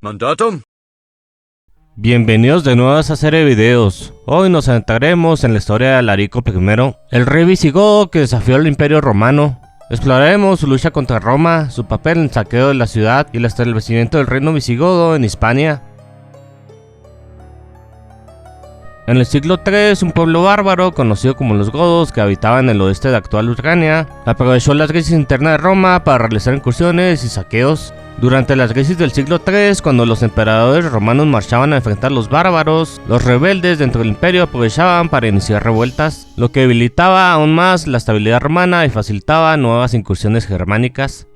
Mandatum. Bienvenidos de nuevo a esta serie de videos. Hoy nos adentraremos en la historia de Alarico I, el rey visigodo que desafió al Imperio Romano. Exploraremos su lucha contra Roma, su papel en el saqueo de la ciudad y el establecimiento del reino visigodo en Hispania. En el siglo III, un pueblo bárbaro conocido como los godos, que habitaba en el oeste de actual Ucrania, aprovechó las crisis internas de Roma para realizar incursiones y saqueos. Durante las crisis del siglo III, cuando los emperadores romanos marchaban a enfrentar a los bárbaros, los rebeldes dentro del imperio aprovechaban para iniciar revueltas, lo que debilitaba aún más la estabilidad romana y facilitaba nuevas incursiones germánicas.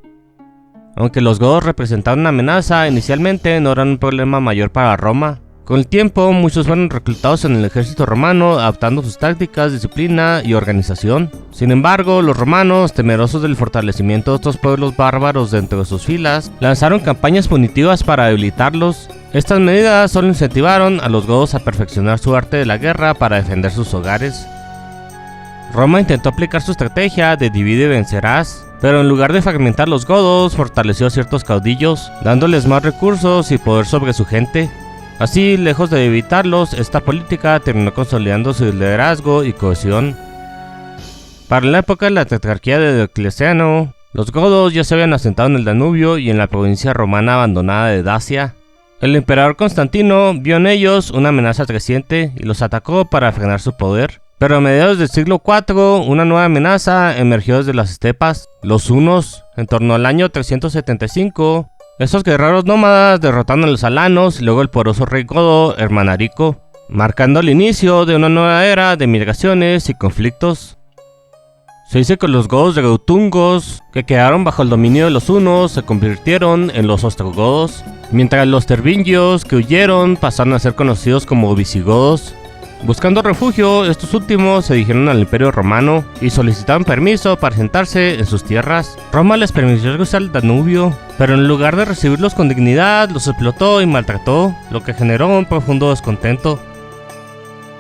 Aunque los godos representaban una amenaza, inicialmente no eran un problema mayor para Roma. Con el tiempo, muchos fueron reclutados en el ejército romano, adaptando sus tácticas, disciplina y organización. Sin embargo, los romanos, temerosos del fortalecimiento de estos pueblos bárbaros dentro de sus filas, lanzaron campañas punitivas para debilitarlos. Estas medidas solo incentivaron a los godos a perfeccionar su arte de la guerra para defender sus hogares. Roma intentó aplicar su estrategia de divide y vencerás, pero en lugar de fragmentar los godos, fortaleció a ciertos caudillos, dándoles más recursos y poder sobre su gente. Así, lejos de debilitarlos, esta política terminó consolidando su liderazgo y cohesión. Para la época de la tetrarquía de Diocleciano, los godos ya se habían asentado en el Danubio y en la provincia romana abandonada de Dacia. El emperador Constantino vio en ellos una amenaza creciente y los atacó para frenar su poder. Pero a mediados del siglo IV, una nueva amenaza emergió desde las estepas, los hunos. En torno al año 375, estos guerreros nómadas derrotaron a los alanos y luego el poderoso rey godo Hermanarico, marcando el inicio de una nueva era de migraciones y conflictos. Se dice que los godos de Geutungos, que quedaron bajo el dominio de los hunos, se convirtieron en los ostrogodos, mientras los tervingios que huyeron pasaron a ser conocidos como visigodos. Buscando refugio, estos últimos se dirigieron al Imperio Romano y solicitaron permiso para sentarse en sus tierras. Roma les permitió cruzar el Danubio, pero en lugar de recibirlos con dignidad, los explotó y maltrató, lo que generó un profundo descontento.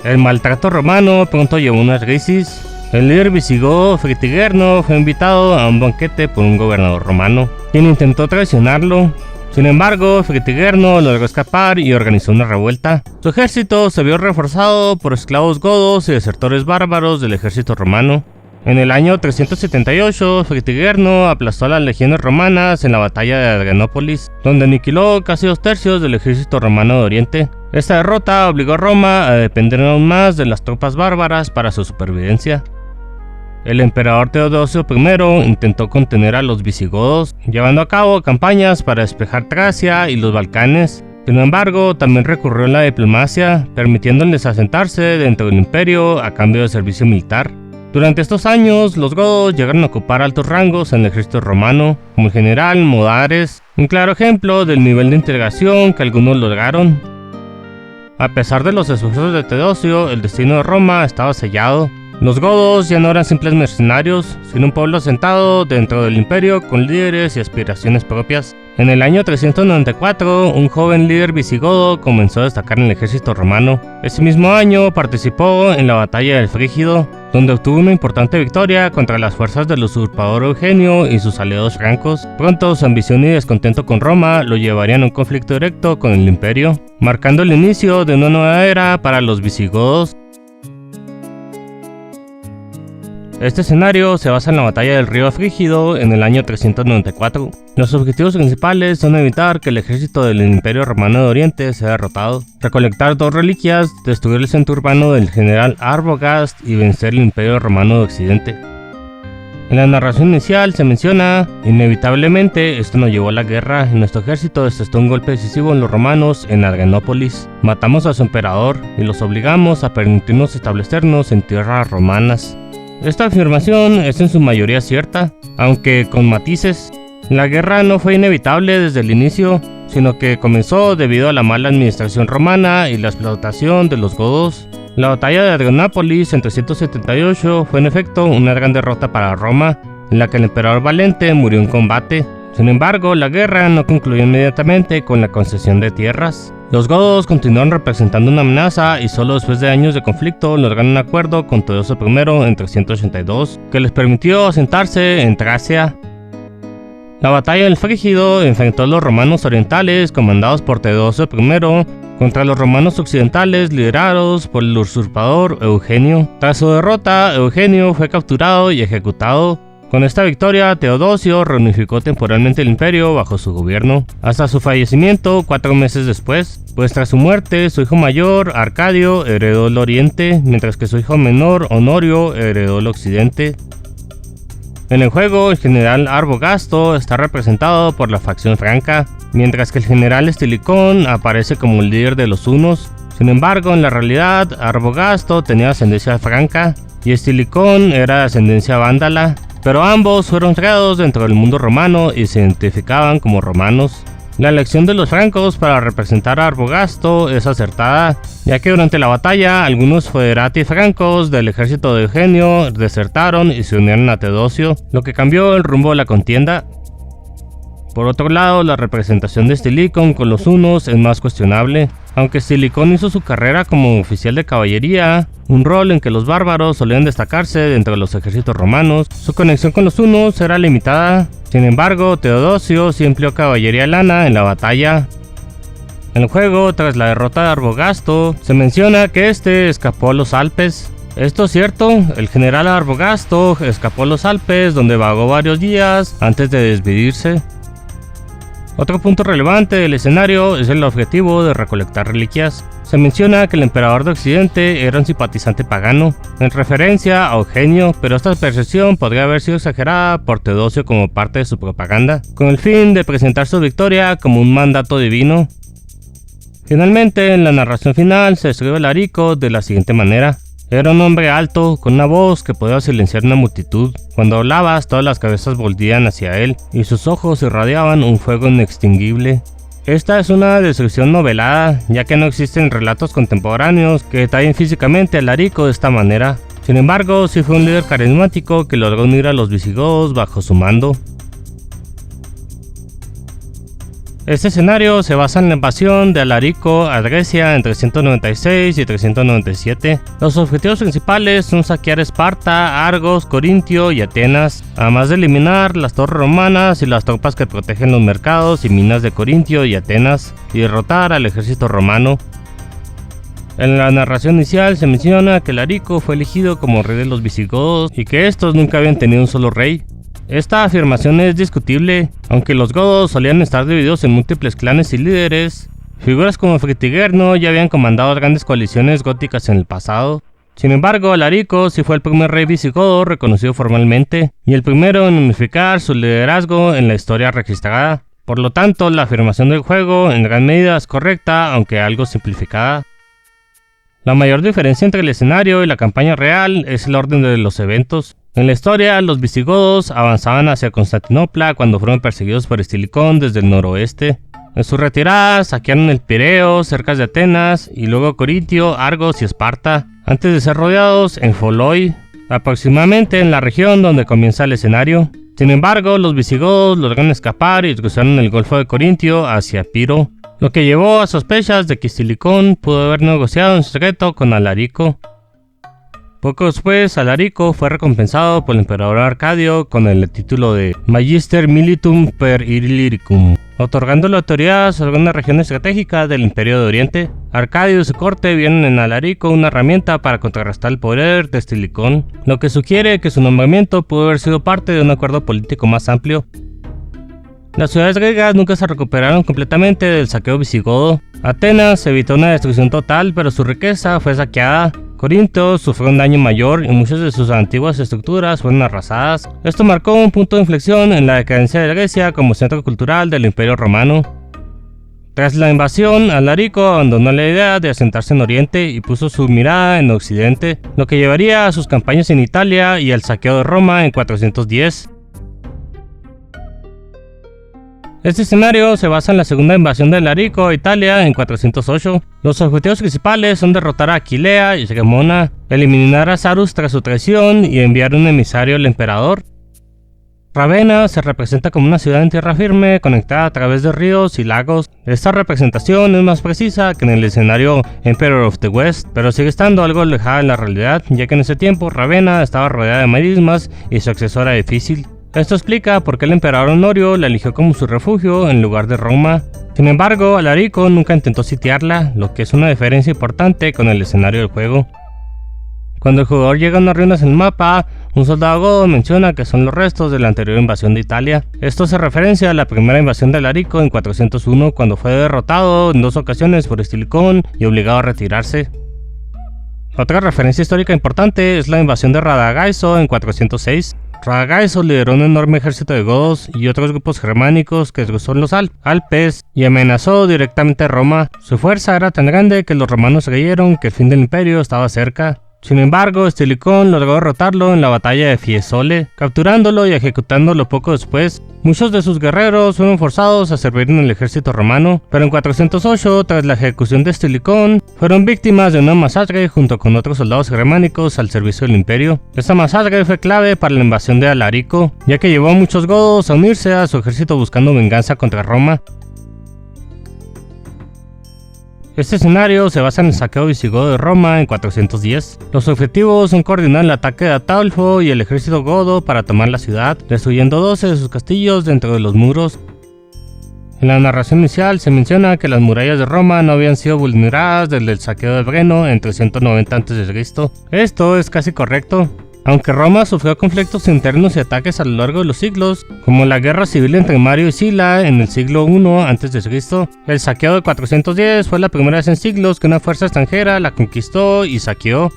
El maltrato romano pronto llevó a una crisis. El líder visigodo Fritigernio fue invitado a un banquete por un gobernador romano, quien intentó traicionarlo. Sin embargo, Fritigernio logró escapar y organizó una revuelta. Su ejército se vio reforzado por esclavos godos y desertores bárbaros del ejército romano. En el año 378, Fritigernio aplastó a las legiones romanas en la batalla de Adrianópolis, donde aniquiló casi 2/3 del ejército romano de Oriente. Esta derrota obligó a Roma a depender aún más de las tropas bárbaras para su supervivencia. El emperador Teodosio I intentó contener a los visigodos, llevando a cabo campañas para despejar Tracia y los Balcanes. Sin embargo, también recurrió a la diplomacia, permitiéndoles asentarse dentro del imperio a cambio de servicio militar. Durante estos años, los godos llegaron a ocupar altos rangos en el ejército romano, como el general Modares, un claro ejemplo del nivel de integración que algunos lograron. A pesar de los esfuerzos de Teodosio, el destino de Roma estaba sellado. Los godos ya no eran simples mercenarios, sino un pueblo asentado dentro del imperio con líderes y aspiraciones propias. En el año 394, un joven líder visigodo comenzó a destacar en el ejército romano. Ese mismo año participó en la batalla del Frígido, donde obtuvo una importante victoria contra las fuerzas del usurpador Eugenio y sus aliados francos. Pronto su ambición y descontento con Roma lo llevarían a un conflicto directo con el imperio, marcando el inicio de una nueva era para los visigodos. Este escenario se basa en la batalla del río Frígido en el año 394. Los objetivos principales son evitar que el ejército del Imperio Romano de Oriente sea derrotado, recolectar 2 reliquias, destruir el centro urbano del general Arbogast y vencer el Imperio Romano de Occidente. En la narración inicial se menciona: inevitablemente esto nos llevó a la guerra y nuestro ejército desató un golpe decisivo en los romanos en Adrianópolis. Matamos a su emperador y los obligamos a permitirnos establecernos en tierras romanas. Esta afirmación es en su mayoría cierta, aunque con matices. La guerra no fue inevitable desde el inicio, sino que comenzó debido a la mala administración romana y la explotación de los godos. La batalla de Adrianópolis en 378 fue en efecto una gran derrota para Roma, en la que el emperador Valente murió en combate. Sin embargo, la guerra no concluyó inmediatamente con la concesión de tierras. Los godos continuaron representando una amenaza y solo después de años de conflicto lograron un acuerdo con Teodosio I en 382 que les permitió asentarse en Tracia. La batalla del Frígido enfrentó a los romanos orientales comandados por Teodosio I contra los romanos occidentales liderados por el usurpador Eugenio. Tras su derrota, Eugenio fue capturado y ejecutado. Con esta victoria, Teodosio reunificó temporalmente el imperio bajo su gobierno, hasta su fallecimiento 4 meses después, pues tras su muerte, su hijo mayor, Arcadio, heredó el oriente, mientras que su hijo menor, Honorio, heredó el occidente. En el juego, el general Arbogasto está representado por la facción franca, mientras que el general Estilicón aparece como el líder de los hunos. Sin embargo, en la realidad, Arbogasto tenía ascendencia franca y Estilicón era de ascendencia vándala, pero ambos fueron creados dentro del mundo romano y se identificaban como romanos. La elección de los francos para representar a Arbogasto es acertada, ya que durante la batalla algunos foederati francos del ejército de Eugenio desertaron y se unieron a Teodosio, lo que cambió el rumbo de la contienda. Por otro lado, la representación de Estilicón con los hunos es más cuestionable. Aunque Estilicón hizo su carrera como oficial de caballería, un rol en que los bárbaros solían destacarse dentro de los ejércitos romanos, su conexión con los hunos era limitada. Sin embargo, Teodosio sí empleó caballería lana en la batalla. En el juego, tras la derrota de Arbogasto, se menciona que este escapó a los Alpes. Esto es cierto, el general Arbogasto escapó a los Alpes, donde vagó varios días antes de despedirse. Otro punto relevante del escenario es el objetivo de recolectar reliquias. Se menciona que el emperador de Occidente era un simpatizante pagano, en referencia a Eugenio, pero esta percepción podría haber sido exagerada por Teodosio como parte de su propaganda, con el fin de presentar su victoria como un mandato divino. Finalmente, en la narración final se describe a Larico de la siguiente manera. Era un hombre alto, con una voz que podía silenciar una multitud. Cuando hablabas, todas las cabezas volvían hacia él, y sus ojos irradiaban un fuego inextinguible. Esta es una descripción novelada, ya que no existen relatos contemporáneos que detallen físicamente a Larico de esta manera. Sin embargo, sí fue un líder carismático que logró unir a los visigodos bajo su mando. Este escenario se basa en la invasión de Alarico a Grecia en 396 y 397. Los objetivos principales son saquear Esparta, Argos, Corintio y Atenas, además de eliminar las torres romanas y las tropas que protegen los mercados y minas de Corintio y Atenas, y derrotar al ejército romano. En la narración inicial se menciona que Alarico fue elegido como rey de los visigodos y que estos nunca habían tenido un solo rey. Esta afirmación es discutible, aunque los godos solían estar divididos en múltiples clanes y líderes. Figuras como Fritigernio ya habían comandado grandes coaliciones góticas en el pasado. Sin embargo, Alarico sí fue el primer rey visigodo reconocido formalmente, y el primero en unificar su liderazgo en la historia registrada. Por lo tanto, la afirmación del juego en gran medida es correcta, aunque algo simplificada. La mayor diferencia entre el escenario y la campaña real es el orden de los eventos. En la historia, los visigodos avanzaban hacia Constantinopla cuando fueron perseguidos por Estilicón desde el noroeste. En su retirada, saquearon el Pireo, cerca de Atenas, y luego Corintio, Argos y Esparta, antes de ser rodeados en Foloi, aproximadamente en la región donde comienza el escenario. Sin embargo, los visigodos lograron escapar y cruzaron el Golfo de Corintio hacia Piro, lo que llevó a sospechas de que Estilicón pudo haber negociado en secreto con Alarico. Poco después, Alarico fue recompensado por el emperador Arcadio con el título de Magister Militum per Illyricum, otorgándole autoridad sobre una región estratégica del Imperio de Oriente. Arcadio y su corte vieron en Alarico una herramienta para contrarrestar el poder de Estilicón, lo que sugiere que su nombramiento pudo haber sido parte de un acuerdo político más amplio. Las ciudades griegas nunca se recuperaron completamente del saqueo visigodo. Atenas evitó una destrucción total, pero su riqueza fue saqueada. Corinto sufrió un daño mayor y muchas de sus antiguas estructuras fueron arrasadas. Esto marcó un punto de inflexión en la decadencia de Grecia como centro cultural del Imperio Romano. Tras la invasión, Alarico abandonó la idea de asentarse en Oriente y puso su mirada en Occidente, lo que llevaría a sus campañas en Italia y al saqueo de Roma en 410. Este escenario se basa en la segunda invasión de Alarico a Italia en 408. Los objetivos principales son derrotar a Aquilea y Gemona, eliminar a Sarus tras su traición y enviar un emisario al emperador. Ravenna se representa como una ciudad en tierra firme conectada a través de ríos y lagos. Esta representación es más precisa que en el escenario Emperor of the West, pero sigue estando algo alejada de la realidad, ya que en ese tiempo Ravenna estaba rodeada de marismas y su acceso era difícil. Esto explica por qué el emperador Honorio la eligió como su refugio en lugar de Roma. Sin embargo, Alarico nunca intentó sitiarla, lo que es una diferencia importante con el escenario del juego. Cuando el jugador llega a unas ruinas en el mapa, un soldado godo menciona que son los restos de la anterior invasión de Italia. Esto se referencia a la primera invasión de Alarico en 401, cuando fue derrotado en 2 ocasiones por Estilicón y obligado a retirarse. Otra referencia histórica importante es la invasión de Radagaiso en 406. Radagaiso lideró un enorme ejército de godos y otros grupos germánicos que cruzó los Alpes y amenazó directamente a Roma. Su fuerza era tan grande que los romanos creyeron que el fin del imperio estaba cerca. Sin embargo, Estilicón logró derrotarlo en la batalla de Fiesole, capturándolo y ejecutándolo poco después. Muchos de sus guerreros fueron forzados a servir en el ejército romano, pero en 408, tras la ejecución de Estilicón, fueron víctimas de una masacre junto con otros soldados germánicos al servicio del imperio. Esta masacre fue clave para la invasión de Alarico, ya que llevó a muchos godos a unirse a su ejército buscando venganza contra Roma. Este escenario se basa en el saqueo visigodo de Roma en 410. Los objetivos son coordinar el ataque de Ataulfo y el ejército godo para tomar la ciudad, destruyendo 12 de sus castillos dentro de los muros. En la narración inicial se menciona que las murallas de Roma no habían sido vulneradas desde el saqueo de Breno en 390 a.C. Esto es casi correcto. Aunque Roma sufrió conflictos internos y ataques a lo largo de los siglos, como la guerra civil entre Mario y Sila en el siglo I a.C., el saqueo de 410 fue la primera vez en siglos que una fuerza extranjera la conquistó y saqueó.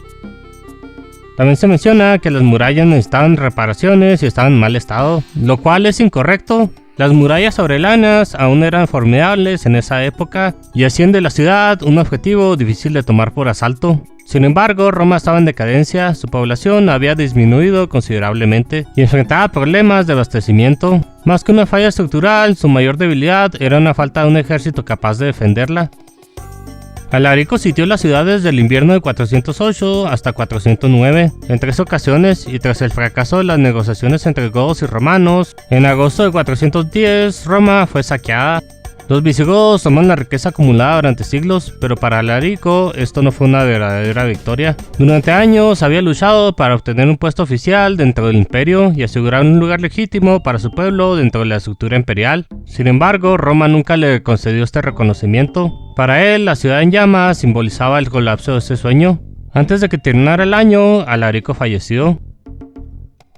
También se menciona que las murallas necesitaban reparaciones y estaban en mal estado, lo cual es incorrecto. Las murallas aurelianas aún eran formidables en esa época y hacían de la ciudad un objetivo difícil de tomar por asalto. Sin embargo, Roma estaba en decadencia, su población había disminuido considerablemente y enfrentaba problemas de abastecimiento. Más que una falla estructural, su mayor debilidad era una falta de un ejército capaz de defenderla. Alarico sitió la ciudad desde el invierno de 408 hasta 409, en 3 ocasiones, y tras el fracaso de las negociaciones entre godos y romanos, en agosto de 410 Roma fue saqueada. Los visigodos tomaron la riqueza acumulada durante siglos, pero para Alarico esto no fue una verdadera victoria. Durante años había luchado para obtener un puesto oficial dentro del imperio y asegurar un lugar legítimo para su pueblo dentro de la estructura imperial. Sin embargo, Roma nunca le concedió este reconocimiento. Para él, la ciudad en llamas simbolizaba el colapso de ese sueño. Antes de que terminara el año, Alarico falleció.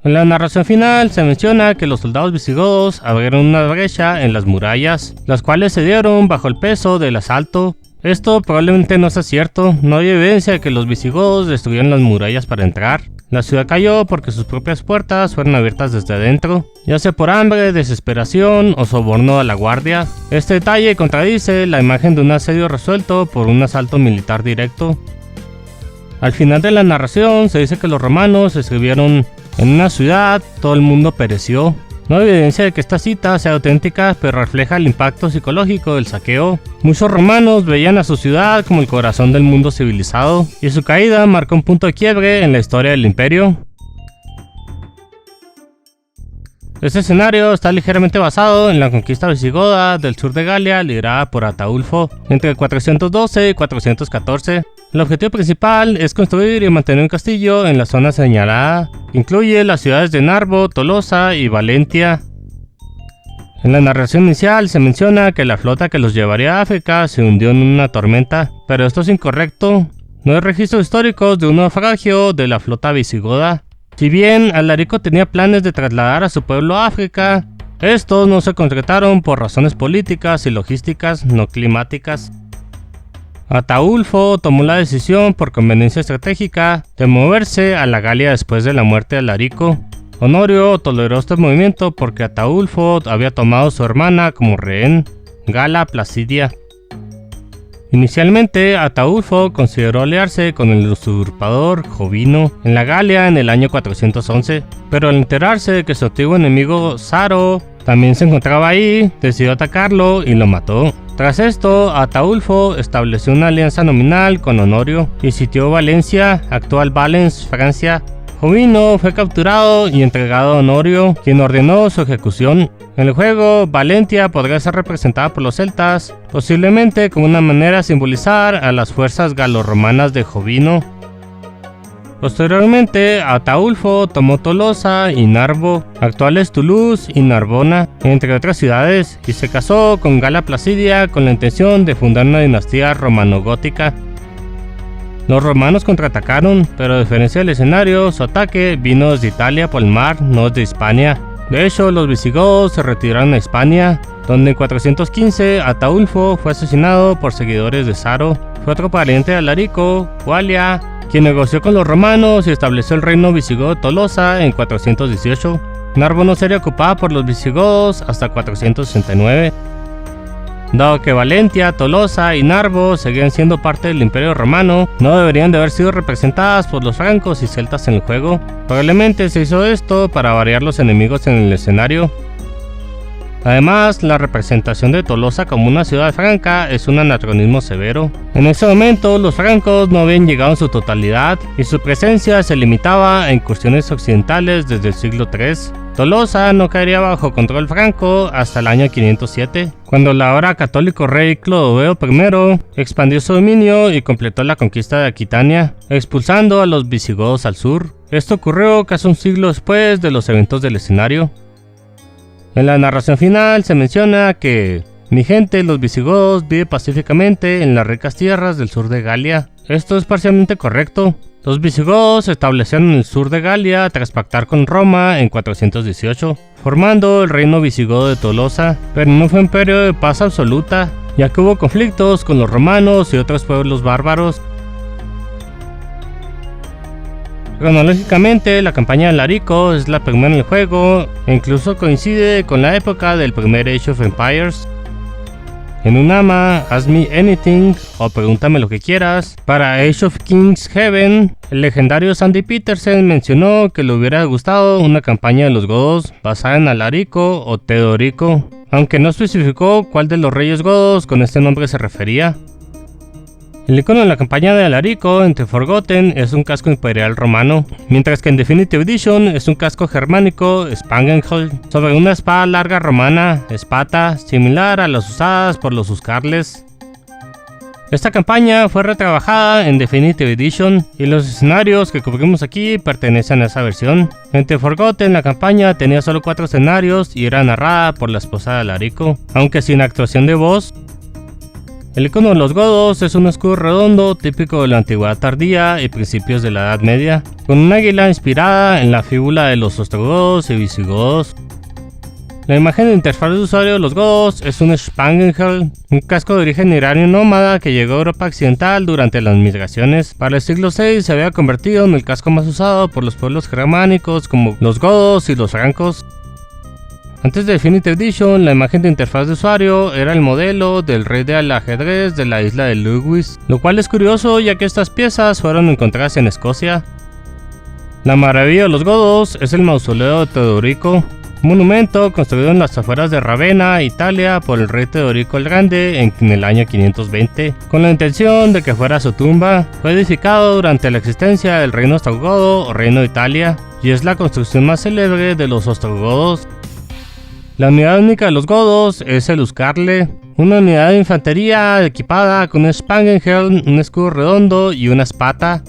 En la narración final se menciona que los soldados visigodos abrieron una brecha en las murallas, las cuales cedieron bajo el peso del asalto. Esto probablemente no sea cierto, no hay evidencia de que los visigodos destruyeron las murallas para entrar. La ciudad cayó porque sus propias puertas fueron abiertas desde adentro, ya sea por hambre, desesperación o soborno a la guardia. Este detalle contradice la imagen de un asedio resuelto por un asalto militar directo. Al final de la narración se dice que los romanos escribieron: en una ciudad todo el mundo pereció. No hay evidencia de que esta cita sea auténtica, pero refleja el impacto psicológico del saqueo. Muchos romanos veían a su ciudad como el corazón del mundo civilizado, y su caída marcó un punto de quiebre en la historia del imperio. Este escenario está ligeramente basado en la conquista visigoda del sur de Galia liderada por Ataulfo entre 412 y 414. El objetivo principal es construir y mantener un castillo en la zona señalada. Incluye las ciudades de Narbo, Tolosa y Valentia. En la narración inicial se menciona que la flota que los llevaría a África se hundió en una tormenta, pero esto es incorrecto. No hay registros históricos de un naufragio de la flota visigoda. Si bien Alarico tenía planes de trasladar a su pueblo a África, estos no se concretaron por razones políticas y logísticas, no climáticas. Ataulfo tomó la decisión por conveniencia estratégica de moverse a la Galia después de la muerte de Alarico. Honorio toleró este movimiento porque Ataulfo había tomado a su hermana como rehén, Gala Placidia. Inicialmente, Ataulfo consideró aliarse con el usurpador Jovino en la Galia en el año 411, pero al enterarse de que su antiguo enemigo Saro también se encontraba ahí, decidió atacarlo y lo mató. Tras esto, Ataulfo estableció una alianza nominal con Honorio y sitió Valencia, actual Valence, Francia. Jovino fue capturado y entregado a Honorio, quien ordenó su ejecución. En el juego, Valentia podría ser representada por los celtas, posiblemente como una manera de simbolizar a las fuerzas galorromanas de Jovino. Posteriormente, Ataulfo tomó Tolosa y Narbo, actuales Toulouse y Narbona, entre otras ciudades, y se casó con Gala Placidia con la intención de fundar una dinastía romano-gótica. Los romanos contraatacaron, pero a diferencia del escenario, su ataque vino desde Italia por el mar, no desde Hispania. De hecho, los visigodos se retiraron a Hispania, donde en 415 Ataulfo fue asesinado por seguidores de Saro. Fue otro pariente de Alarico, Gualia, quien negoció con los romanos y estableció el reino visigodo de Tolosa en 418. Narbo no sería ocupada por los visigodos hasta 469. Dado que Valentia, Tolosa y Narbo seguían siendo parte del Imperio Romano, no deberían de haber sido representadas por los francos y celtas en el juego. Probablemente se hizo esto para variar los enemigos en el escenario. Además, la representación de Tolosa como una ciudad franca es un anacronismo severo. En ese momento, los francos no habían llegado en su totalidad y su presencia se limitaba a incursiones occidentales desde el siglo III. Tolosa no caería bajo control franco hasta el año 507, cuando el ahora católico rey Clodoveo I expandió su dominio y completó la conquista de Aquitania, expulsando a los visigodos al sur. Esto ocurrió casi un siglo después de los eventos del escenario. En la narración final se menciona que mi gente, los visigodos, vive pacíficamente en las ricas tierras del sur de Galia. Esto es parcialmente correcto. Los visigodos se establecieron en el sur de Galia tras pactar con Roma en 418, formando el reino visigodo de Tolosa, pero no fue un periodo de paz absoluta, ya que hubo conflictos con los romanos y otros pueblos bárbaros. Cronológicamente, la campaña de Alarico es la primera en el juego e incluso coincide con la época del primer Age of Empires. En Unama, Ask Me Anything o Pregúntame lo que quieras, para Age of Kings Heaven, el legendario Sandy Petersen mencionó que le hubiera gustado una campaña de los godos basada en Alarico o Teodorico, aunque no especificó cuál de los reyes godos con este nombre se refería. El icono de la campaña de Alarico en The Forgotten es un casco imperial romano, mientras que en Definitive Edition es un casco germánico Spangenholm sobre una espada larga romana, espata, similar a las usadas por los Huscarles. Esta campaña fue retrabajada en Definitive Edition y los escenarios que cubrimos aquí pertenecen a esa versión. En The Forgotten la campaña tenía solo 4 escenarios y era narrada por la esposa de Alarico, aunque sin actuación de voz. El icono de los godos es un escudo redondo típico de la antigüedad tardía y principios de la Edad Media, con un águila inspirada en la fíbula de los ostrogodos y visigodos. La imagen de interfaz de usuario de los godos es un Spangenhelm, un casco de origen iranio nómada que llegó a Europa occidental durante las migraciones. Para el siglo VI se había convertido en el casco más usado por los pueblos germánicos como los godos y los francos. Antes de Definitive Edition, la imagen de interfaz de usuario era el modelo del rey del ajedrez de la isla de Lewis, lo cual es curioso ya que estas piezas fueron encontradas en Escocia. La maravilla de los godos es el mausoleo de Teodorico, un monumento construido en las afueras de Ravenna, Italia, por el rey Teodorico el Grande en el año 520, con la intención de que fuera su tumba. Fue edificado durante la existencia del reino ostrogodo o reino de Italia, y es la construcción más célebre de los ostrogodos. La unidad única de los godos es el Huscarle, una unidad de infantería equipada con un Spangenhelm, un escudo redondo y una espata.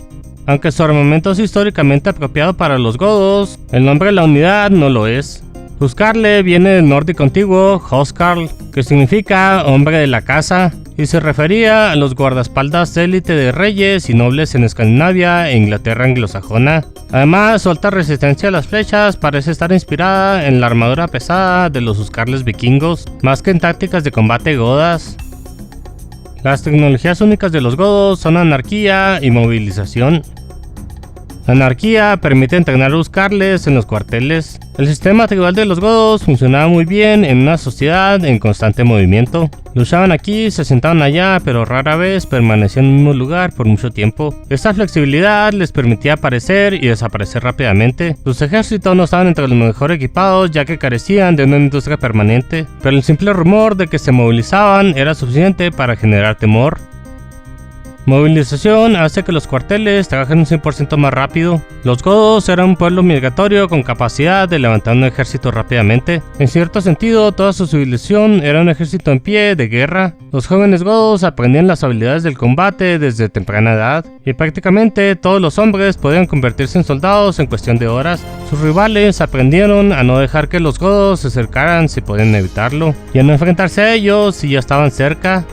Aunque su armamento es históricamente apropiado para los godos, el nombre de la unidad no lo es. Huscarle viene del nórdico antiguo Huskarl, que significa hombre de la casa, y se refería a los guardaespaldas de élite de reyes y nobles en Escandinavia e Inglaterra anglosajona. Además, su alta resistencia a las flechas parece estar inspirada en la armadura pesada de los Huscarles vikingos, más que en tácticas de combate godas. Las tecnologías únicas de los godos son anarquía y movilización. La anarquía permite entrenar a Huscarles en los cuarteles. El sistema tribal de los godos funcionaba muy bien en una sociedad en constante movimiento. Luchaban aquí, se sentaban allá, pero rara vez permanecían en el mismo lugar por mucho tiempo. Esta flexibilidad les permitía aparecer y desaparecer rápidamente. Sus ejércitos no estaban entre los mejor equipados ya que carecían de una industria permanente, pero el simple rumor de que se movilizaban era suficiente para generar temor. Movilización hace que los cuarteles trabajen un 100% más rápido. Los godos eran un pueblo migratorio con capacidad de levantar un ejército rápidamente. En cierto sentido, toda su civilización era un ejército en pie de guerra. Los jóvenes godos aprendían las habilidades del combate desde temprana edad, y prácticamente todos los hombres podían convertirse en soldados en cuestión de horas. Sus rivales aprendieron a no dejar que los godos se acercaran si podían evitarlo, y a no enfrentarse a ellos si ya estaban cerca.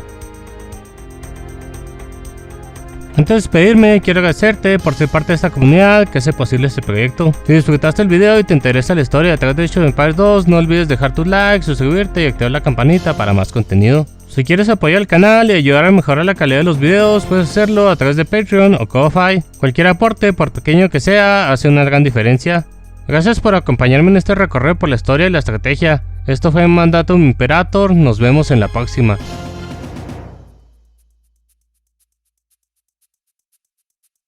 Antes de despedirme, quiero agradecerte por ser parte de esta comunidad que hace posible este proyecto. Si disfrutaste el video y te interesa la historia detrás de Age of Empires 2, no olvides dejar tu like, suscribirte y activar la campanita para más contenido. Si quieres apoyar el canal y ayudar a mejorar la calidad de los videos, puedes hacerlo a través de Patreon o Ko-Fi. Cualquier aporte, por pequeño que sea, hace una gran diferencia. Gracias por acompañarme en este recorrido por la historia y la estrategia. Esto fue Mandatum Imperator, nos vemos en la próxima.